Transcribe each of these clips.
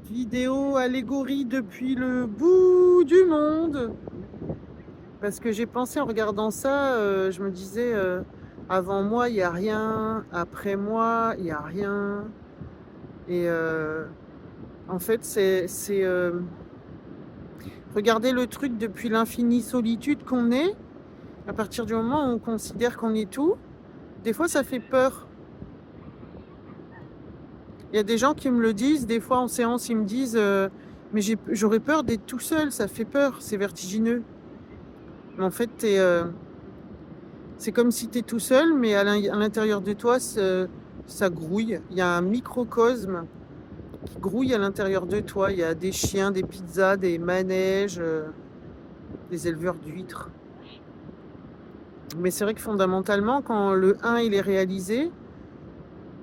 vidéo allégorie depuis le bout du monde. Parce que j'ai pensé en regardant ça, je me disais, avant moi, il n'y a rien, après moi, il n'y a rien. Et en fait, c'est regarder le truc depuis l'infinie solitude qu'on est, à partir du moment où on considère qu'on est tout, des fois ça fait peur. Il y a des gens qui me le disent, des fois en séance, ils me disent mais j'aurais peur d'être tout seul, ça fait peur, c'est vertigineux. Mais en fait, c'est comme si tu es tout seul, mais à l'intérieur de toi, ça grouille. Il y a un microcosme qui grouille à l'intérieur de toi. Il y a des chiens, des pizzas, des manèges, des éleveurs d'huîtres. Mais c'est vrai que fondamentalement, quand le 1 il est réalisé,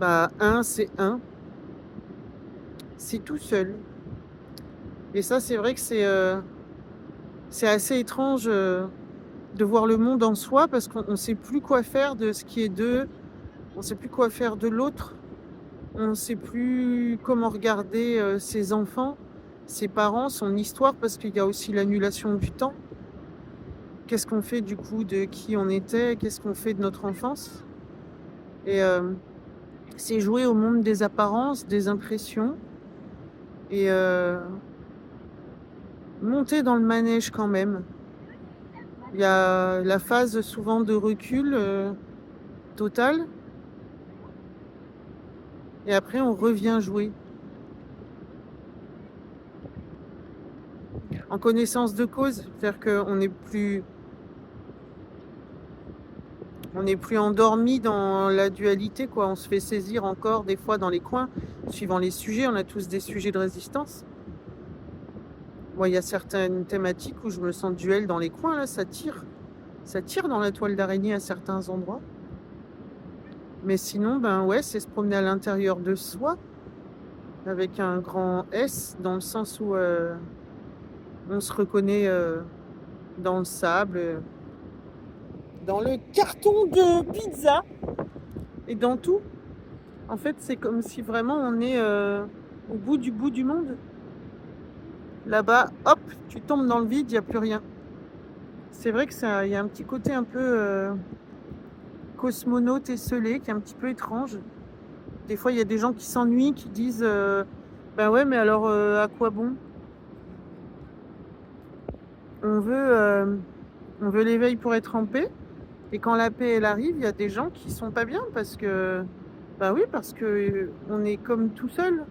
bah 1 c'est 1. C'est tout seul. Et ça, c'est vrai que c'est assez étrange de voir le monde en soi parce qu'on ne sait plus quoi faire de ce qui est d'eux, on ne sait plus quoi faire de l'autre, on ne sait plus comment regarder ses enfants, ses parents, son histoire, parce qu'il y a aussi l'annulation du temps. Qu'est-ce qu'on fait du coup de qui on était, qu'est-ce qu'on fait de notre enfance? Et c'est jouer au monde des apparences, des impressions, et monter dans le manège quand même. Il y a la phase souvent de recul total, et après on revient jouer. En connaissance de cause, c'est-à-dire qu'on n'est plus endormi dans la dualité, quoi. On se fait saisir encore des fois dans les coins, suivant les sujets. On a tous des sujets de résistance. Moi, il y a certaines thématiques où je me sens duel dans les coins, là, ça tire. Ça tire dans la toile d'araignée à certains endroits. Mais sinon, ben ouais, c'est se promener à l'intérieur de soi, avec un grand S, dans le sens où on se reconnaît dans le sable, dans le carton de pizza et dans tout. En fait, c'est comme si vraiment on est au bout du monde. Là-bas, hop, tu tombes dans le vide, il n'y a plus rien. C'est vrai que ça, y a un petit côté un peu cosmonaute esselé, qui est un petit peu étrange. Des fois, il y a des gens qui s'ennuient, qui disent bah ouais, mais alors à quoi bon? On veut, on veut l'éveil pour être en paix. Et quand la paix elle arrive, il y a des gens qui sont pas bien parce que bah oui, parce que on est comme tout seul.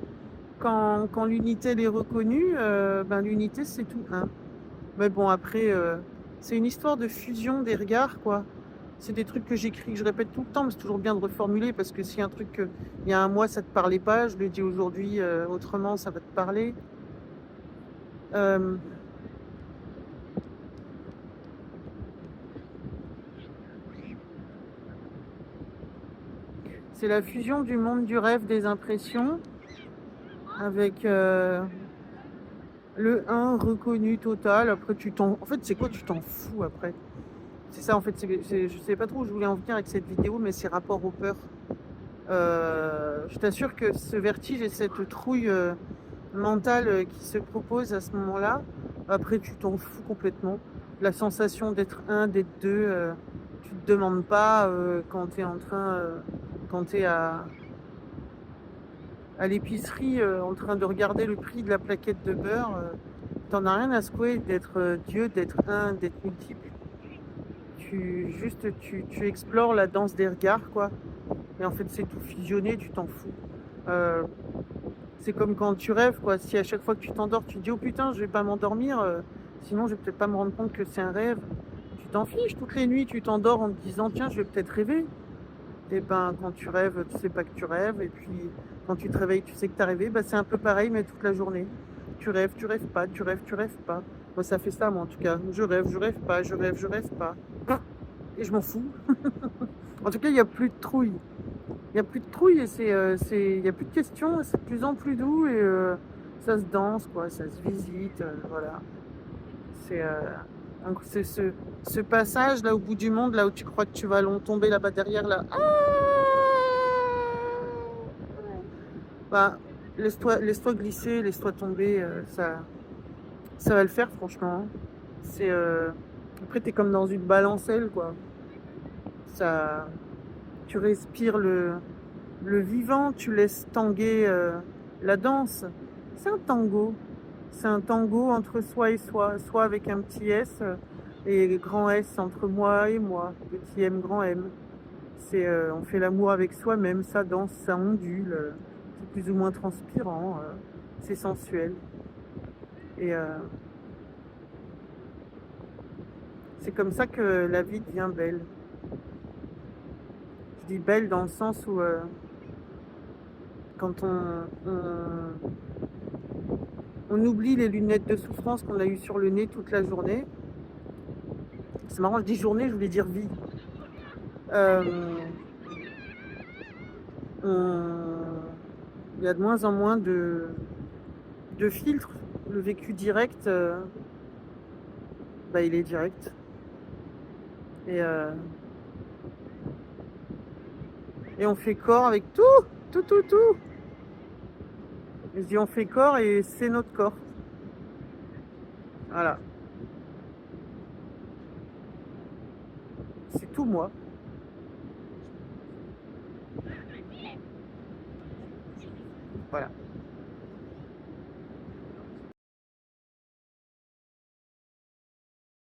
Quand l'unité elle est reconnue, ben l'unité c'est tout un. Mais bon après, c'est une histoire de fusion des regards quoi. C'est des trucs que j'écris, que je répète tout le temps, mais c'est toujours bien de reformuler parce que si un truc, il y a un mois ça te parlait pas, je le dis aujourd'hui autrement, ça va te parler. Euh, c'est la fusion du monde du rêve, des impressions, avec le 1 reconnu total. Après, en fait, c'est quoi? Tu t'en fous après. C'est ça, en fait. Je sais pas trop où je voulais en venir avec cette vidéo, mais c'est rapport aux peurs. Je t'assure que ce vertige et cette trouille mentale qui se propose à ce moment-là, après, tu t'en fous complètement. La sensation d'être un, d'être deux, tu te demandes pas quand tu es en train, quand tu es à l'épicerie en train de regarder le prix de la plaquette de beurre, t'en as rien à secouer d'être Dieu, d'être un, d'être multiple. Tu explores la danse des regards, quoi. Et en fait, c'est tout fusionné, tu t'en fous. Euh, c'est comme quand tu rêves, quoi. Si à chaque fois que tu t'endors, tu te dis oh putain, je vais pas m'endormir, sinon je vais peut-être pas me rendre compte que c'est un rêve. Tu t'en fiches toutes les nuits, tu t'endors en te disant tiens, je vais peut-être rêver. Et ben quand tu rêves, tu sais pas que tu rêves, et puis quand tu te réveilles, tu sais que tu as rêvé, ben, c'est un peu pareil, mais toute la journée. Tu rêves pas, tu rêves, tu rêves pas. Moi, ça fait ça, moi, en tout cas. Je rêve pas, je rêve, je rêve pas. Et je m'en fous. En tout cas, il n'y a plus de trouille. Il n'y a plus de trouille et il n'y a plus de questions, c'est de plus en plus doux et ça se danse, quoi, ça se visite, voilà. C'est donc c'est ce passage là au bout du monde, là où tu crois que tu vas tomber là-bas derrière, là. Ah bah, laisse-toi glisser, laisse-toi tomber, ça va le faire franchement, hein. C'est, après t'es comme dans une balancelle, quoi. Ça Tu respires le vivant, tu laisses tanguer, la danse. C'est un tango. C'est un tango entre soi et soi, soi avec un petit S, et grand S entre moi et moi, petit M, grand M. On fait l'amour avec soi-même, ça danse, ça ondule, c'est plus ou moins transpirant, c'est sensuel. Et c'est comme ça que la vie devient belle. Je dis belle dans le sens où, quand on oublie les lunettes de souffrance qu'on a eues sur le nez toute la journée. C'est marrant, je dis journée, je voulais dire vie. Euh, il y a de moins en moins de filtres. Le vécu direct, bah, il est direct. Et, et on fait corps avec tout, tout, tout, tout. Et je dis on fait corps et c'est notre corps. Voilà, c'est tout moi. Voilà.